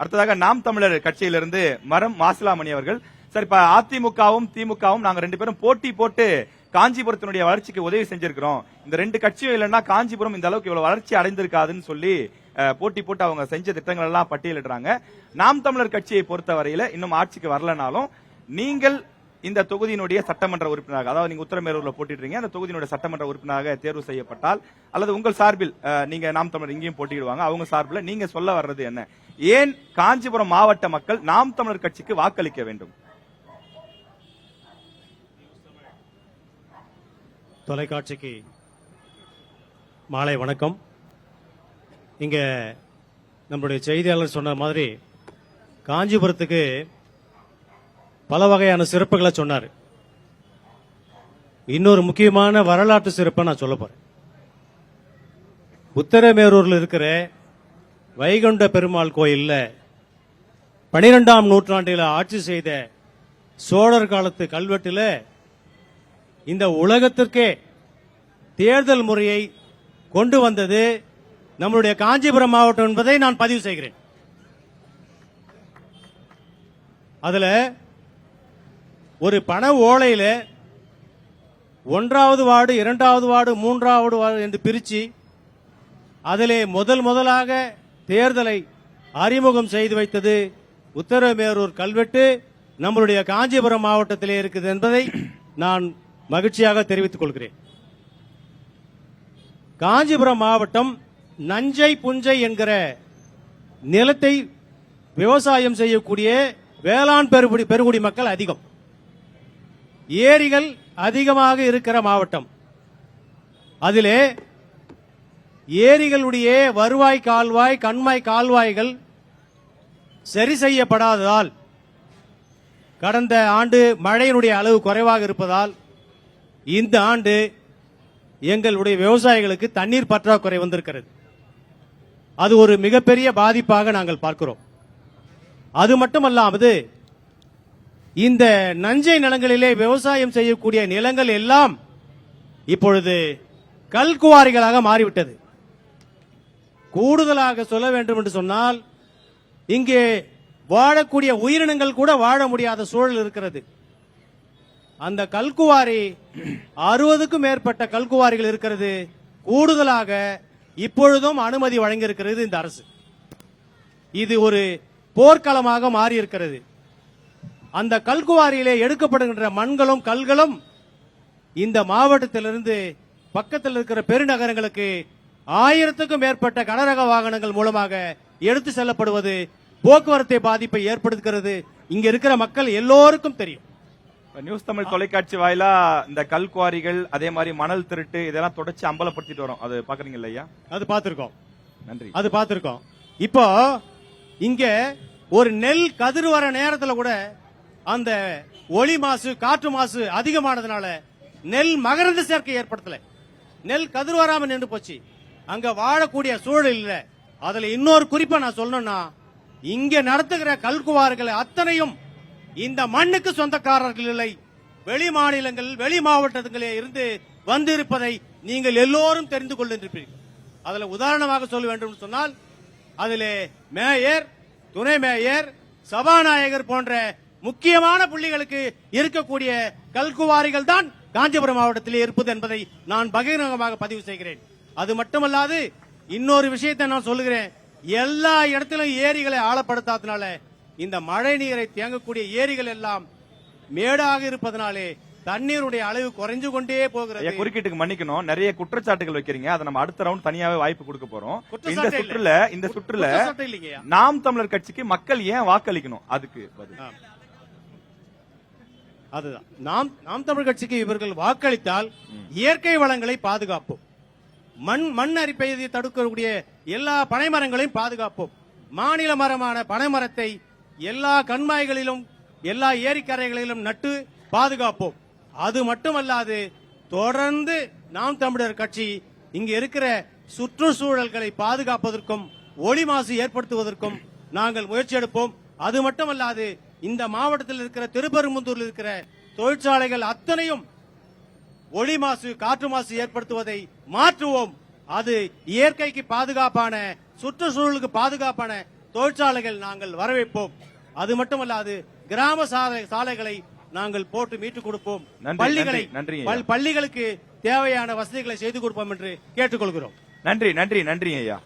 அடுத்ததாக நாம் தமிழர் கட்சியிலிருந்து மரம் மாசிலாமணி அவர்கள். சார், இப்ப அதிமுகவும் திமுகவும் நாங்க ரெண்டு பேரும் போட்டி போட்டு காஞ்சிபுரத்தினுடைய வளர்ச்சிக்கு உதவி செஞ்சிருக்கிறோம். இந்த ரெண்டு கட்சியும் இல்லைன்னா காஞ்சிபுரம் இந்த அளவுக்கு இவ்வளவு வளர்ச்சி அடைந்திருக்காதுன்னு சொல்லி போட்டி போட்டு அவங்க செஞ்ச திட்டங்கள் எல்லாம் பட்டியலிடுறாங்க. நாம் தமிழர் கட்சியை பொறுத்தவரையில இன்னும் ஆட்சிக்கு வரலனாலும் நீங்கள் இந்த தொகுதியினுடைய சட்டமன்ற உறுப்பினராக, அதாவது நீங்க உத்தரமேரூர்ல போட்டிடுறீங்க, அந்த தொகுதியினுடைய சட்டமன்ற உறுப்பினராக தேர்வு செய்யப்பட்டால் அல்லது உங்கள் சார்பில் நீங்க நாம் தமிழர் இங்கேயும் போட்டியிடுவாங்க, அவங்க சார்பில் நீங்க சொல்ல வர்றது என்ன? ஏன் காஞ்சிபுரம் மாவட்ட மக்கள் நாம் தமிழர் கட்சிக்கு வாக்களிக்க வேண்டும்? தொலைக்காட்சிக்கு மாலை வணக்கம். இங்க நம்முடைய செய்தியாளர் சொன்ன மாதிரி காஞ்சிபுரத்துக்கு பல வகையான சிறப்புகளை சொன்னார். இன்னொரு முக்கியமான வரலாற்று சிறப்பை நான் சொல்ல போறேன். உத்தரமேரூர்ல இருக்கிற வைகுண்ட பெருமாள் கோயில்ல 12ஆம் நூற்றாண்டில் ஆட்சி செய்த சோழர் காலத்து கல்வெட்டில் இந்த உலகத்திற்கே தேர்தல் முறையை கொண்டு வந்தது நம்முடைய காஞ்சிபுரம் மாவட்டம் என்பதை நான் பதிவு செய்கிறேன். அதுல ஒரு பண ஓலையில 1வது வார்டு, 2வது வார்டு, 3வது வார்டு என்று பிரிச்சு அதிலே முதலாக தேர்தலை அறிமுகம் செய்து வைத்தது உத்தரமேரூர் கல்வெட்டு நம்மளுடைய காஞ்சிபுரம் மாவட்டத்திலே இருக்குது என்பதை நான் மகிழ்ச்சியாக தெரிவித்துக் கொள்கிறேன். காஞ்சிபுரம் மாவட்டம் நஞ்சை புஞ்சை என்கிற நிலத்தை விவசாயம் செய்யக்கூடிய வேளாண் பெருங்குடி மக்கள் அதிகம், ஏரிகள் அதிகமாக இருக்கிற மாவட்டம். அதிலே ஏரிகளுடைய வருவாய் கால்வாய், கண்மாய் கால்வாய்கள் சரி செய்யப்படாததால் கடந்த ஆண்டு மழையினுடைய அளவு குறைவாக இருப்பதால் இந்த ஆண்டு எங்களுடைய விவசாயிகளுக்கு தண்ணீர் பற்றாக்குறை வந்திருக்கிறது. அது ஒரு மிகப்பெரிய பாதிப்பாக நாங்கள் பார்க்கிறோம். அது மட்டுமல்லாமல் இந்த நஞ்சை நிலங்களிலே விவசாயம் செய்யக்கூடிய நிலங்கள் எல்லாம் இப்பொழுது கல்குவாரிகளாக மாறிவிட்டது. கூடுதலாக சொல்ல வேண்டும் என்று சொன்னால் இங்கே வாழக்கூடிய உயிரினங்கள் கூட வாழ முடியாத சூழல் இருக்கிறது. அந்த கல்குவாரி 60க்கும் மேற்பட்ட கல்குவாரிகள் இருக்கிறது. கூடுதலாக இப்பொழுதும் அனுமதி வழங்கியிருக்கிறது இந்த அரசு. இது ஒரு போர்க்களமாக மாறி இருக்கிறது. அந்த கல்குவாரியிலே எடுக்கப்படுகின்ற மண்களும் கல்களும் இந்த மாவட்டத்திலிருந்து பக்கத்தில் இருக்கிற பெருநகரங்களுக்கு 1000க்கும் மேற்பட்ட கனரக வாகனங்கள் மூலமாக எடுத்து செல்லப்படுவது போக்குவரத்து பாதிப்பை ஏற்படுத்துகிறது. இங்க இருக்கிற மக்கள் எல்லோருக்கும் தெரியும். நியூஸ் தமிழ் தொலைக்காட்சி வாயிலா இந்த கல்குவாரிகள், அதே மாதிரி மணல் திருட்டு இதெல்லாம் தொடர்ச்சி அம்பலப்படுத்திட்டு வரோம். அது பாக்குறீங்க இல்லையா? அது பாத்திருக்கோம். நன்றி. அது பாத்திருக்கோம். இப்போ இங்க ஒரு நெல் கதிர் வர நேரத்தில் கூட அந்த ஒளி மாசு, காற்று மாசு அதிகமானதுனால நெல் மகரந்த சேர்க்கை ஏற்படுத்தல, நெல் கதிர் வராம நின்று போச்சு. அங்க வாழக்கூடிய சூழல் இல்ல. அதுல இன்னொரு குறிப்பா நான் சொல்லணும்னா, இங்க நடத்துகிற கல்குவாரிகள் அத்தனையும் இந்த மண்ணுக்கு சொந்தக்காரர்கள் இல்லை, வெளி மாநிலங்கள், வெளி மாவட்டங்களே இருந்து வந்திருப்பதை நீங்கள் எல்லோரும் தெரிந்து கொண்டிருப்பீர்கள். அதுல உதாரணமாக சொல்ல வேண்டும் சொன்னால், அதிலே மேயர், துணை மேயர், சபாநாயகர் போன்ற முக்கியமான புள்ளிகளுக்கு இருக்கக்கூடிய கல்குவாரிகள் தான் காஞ்சிபுரம் மாவட்டத்திலே இருப்பது என்பதை நான் பகிரங்கமாக பதிவு செய்கிறேன். அது மட்டுமல்லாது இன்னொரு விஷயத்தை நான் சொல்லுகிறேன். எல்லா இடத்திலும் ஏரிகளை ஆழப்படுத்தாதனால இந்த மழை நீரை தேங்கக்கூடிய ஏரிகள் எல்லாம் மேடாக இருப்பதனாலே தண்ணீருடைய அளவு குறைஞ்சு கொண்டே போகிறது. குறுக்கீட்டுக்கு மன்னிக்கணும், நிறைய குற்றச்சாட்டுகள் வைக்கிறீங்க. அதை நம்ம அடுத்த ரவுண்ட் தனியாவே வாய்ப்பு கொடுக்க போறோம். இந்த சுற்றுல நாம் தமிழர் கட்சிக்கு மக்கள் ஏன் வாக்களிக்கணும்? அதுக்கு அதுதான் நாம் தமிழர் கட்சிக்கு இவர்கள் வாக்களித்தால் இயற்கை வளங்களை பாதுகாப்போம், மண் அரிப்பை தடுக்கக்கூடிய எல்லா பனைமரங்களையும் பாதுகாப்போம், மாநில மரமான பனைமரத்தை எல்லா கண்மாய்களிலும் எல்லா ஏரிக்கரைகளிலும் நட்டு பாதுகாப்போம். அது மட்டுமல்லாது தொடர்ந்து நாம் தமிழர் கட்சி இங்க இருக்கிற சுற்றுச்சூழல்களை பாதுகாப்பதற்கும் ஒளி மாசு ஏற்படுத்துவதற்கும் நாங்கள் முயற்சி எடுப்போம். அது மட்டுமல்லாது இந்த மாவட்டத்தில் இருக்கிற திருப்பெரும்புதூரில் இருக்கிற தொழிற்சாலைகள் அத்தனையும் ஒளி மாசு, காற்று மாசு ஏற்படுத்துவதை மாற்றுவோம். அது இயற்கைக்கு பாதுகாப்பான, சுற்றுச்சூழலுக்கு பாதுகாப்பான தொழிற்சாலைகள் நாங்கள் வரவேற்போம். அது மட்டுமல்லாது கிராம சாலைகளை நாங்கள் போட்டு மீட்டுக் கொடுப்போம். நன்றி, பள்ளிகளை நன்றி, பள்ளிகளுக்கு தேவையான வசதிகளை செய்து கொடுப்போம் என்று கேட்டுக்கொள்கிறோம். நன்றி நன்றி நன்றி ஐயா.